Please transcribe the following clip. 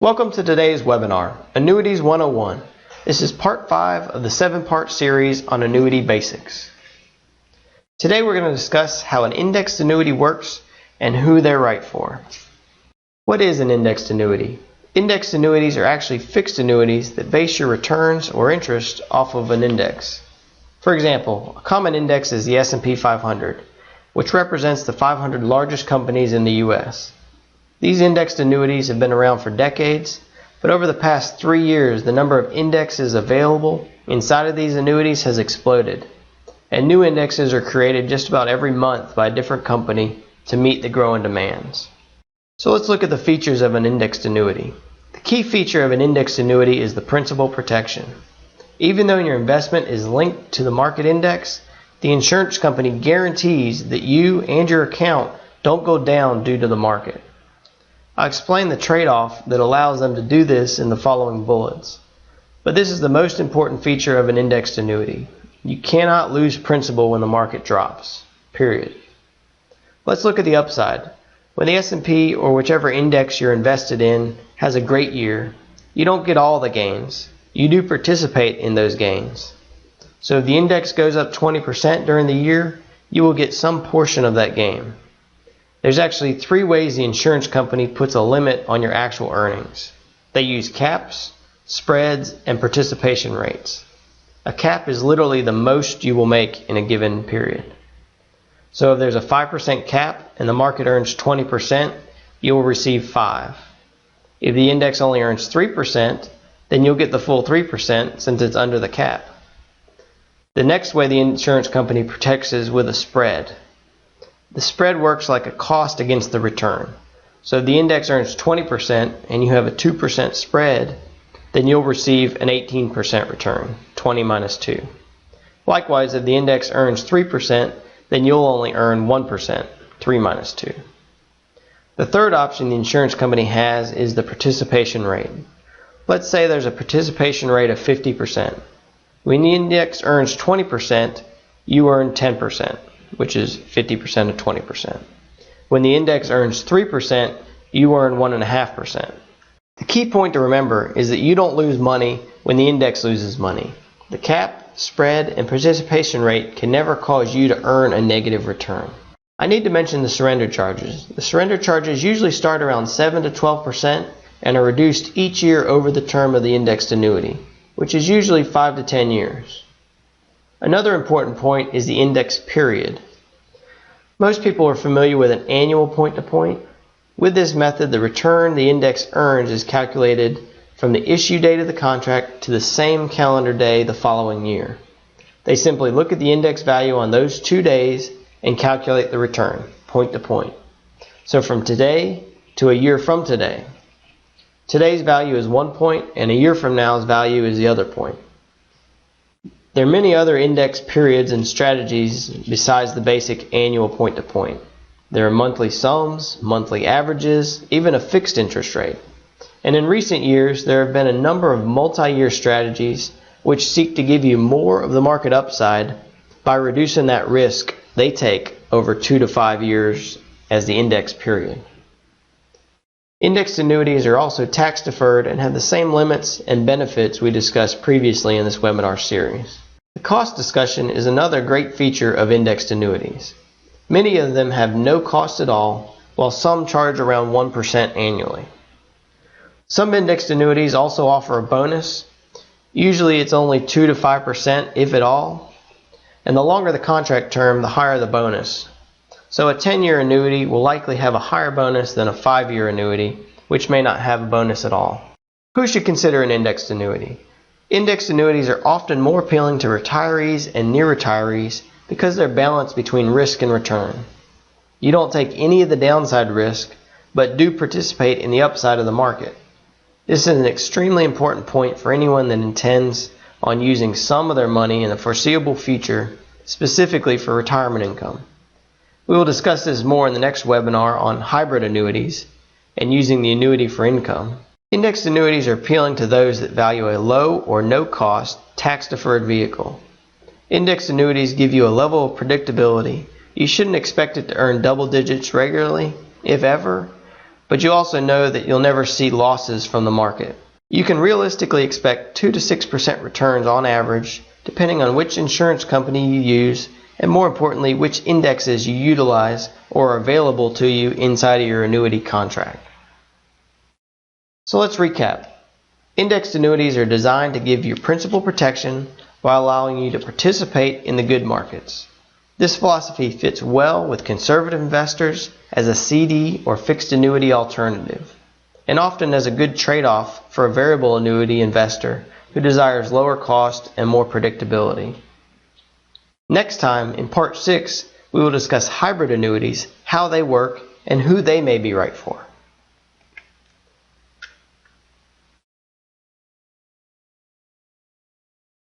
Welcome to today's webinar, Annuities 101. This is part 5 of the 7-part series on annuity basics. Today we're going to discuss how an indexed annuity works and who they're right for. What is an indexed annuity? Indexed annuities are actually fixed annuities that base your returns or interest off of an index. For example, a common index is the S&P 500, which represents the 500 largest companies in the U.S. These indexed annuities have been around for decades, but over the past 3 years, the number of indexes available inside of these annuities has exploded, and new indexes are created just about every month by a different company to meet the growing demands. So let's look at the features of an indexed annuity. The key feature of an indexed annuity is the principal protection. Even though your investment is linked to the market index, the insurance company guarantees that you and your account don't go down due to the market. I'll explain the trade-off that allows them to do this in the following bullets. But this is the most important feature of an indexed annuity. You cannot lose principal when the market drops. Period. Let's look at the upside. When the S&P or whichever index you're invested in has a great year, you don't get all the gains. You do participate in those gains. So if the index goes up 20% during the year, you will get some portion of that gain. There's actually 3 ways the insurance company puts a limit on your actual earnings. They use caps, spreads, and participation rates. A cap is literally the most you will make in a given period. So if there's a 5% cap and the market earns 20%, you will receive 5. If the index only earns 3%, then you'll get the full 3% since it's under the cap. The next way the insurance company protects is with a spread. The spread works like a cost against the return. So if the index earns 20% and you have a 2% spread, then you'll receive an 18% return, 20 minus 2. Likewise, if the index earns 3%, then you'll only earn 1%, 3 minus 2. The third option the insurance company has is the participation rate. Let's say there's a participation rate of 50%. When the index earns 20%, you earn 10%. Which is 50% of 20%. When the index earns 3%, you earn 1.5%. The key point to remember is that you don't lose money when the index loses money. The cap, spread, and participation rate can never cause you to earn a negative return. I need to mention the surrender charges. The surrender charges usually start around 7 to 12% and are reduced each year over the term of the indexed annuity, which is usually 5 to 10 years. Another important point is the index period. Most people are familiar with an annual point-to-point. With this method, the return the index earns is calculated from the issue date of the contract to the same calendar day the following year. They simply look at the index value on those 2 days and calculate the return, point to point. So from today to a year from today. Today's value is 1 point, and a year from now's value is the other point. There are many other index periods and strategies besides the basic annual point-to-point. There are monthly sums, monthly averages, even a fixed interest rate. And in recent years, there have been a number of multi-year strategies which seek to give you more of the market upside by reducing that risk they take over 2 to 5 years as the index period. Indexed annuities are also tax deferred and have the same limits and benefits we discussed previously in this webinar series. The cost discussion is another great feature of indexed annuities. Many of them have no cost at all, while some charge around 1% annually. Some indexed annuities also offer a bonus. Usually it's only 2 to 5%, if at all. And the longer the contract term, the higher the bonus. So a 10-year annuity will likely have a higher bonus than a 5-year annuity, which may not have a bonus at all. Who should consider an indexed annuity? Indexed annuities are often more appealing to retirees and near retirees because they're balanced between risk and return. You don't take any of the downside risk, but do participate in the upside of the market. This is an extremely important point for anyone that intends on using some of their money in the foreseeable future, specifically for retirement income. We will discuss this more in the next webinar on hybrid annuities and using the annuity for income. Indexed annuities are appealing to those that value a low or no cost tax-deferred vehicle. Indexed annuities give you a level of predictability. You shouldn't expect it to earn double digits regularly, if ever, but you also know that you'll never see losses from the market. You can realistically expect 2 to 6% returns on average, depending on which insurance company you use, and more importantly, which indexes you utilize or are available to you inside of your annuity contract. So let's recap. Indexed annuities are designed to give you principal protection while allowing you to participate in the good markets. This philosophy fits well with conservative investors as a CD or fixed annuity alternative, and often as a good trade-off for a variable annuity investor who desires lower cost and more predictability. Next time, in Part 6, we will discuss hybrid annuities, how they work, and who they may be right for.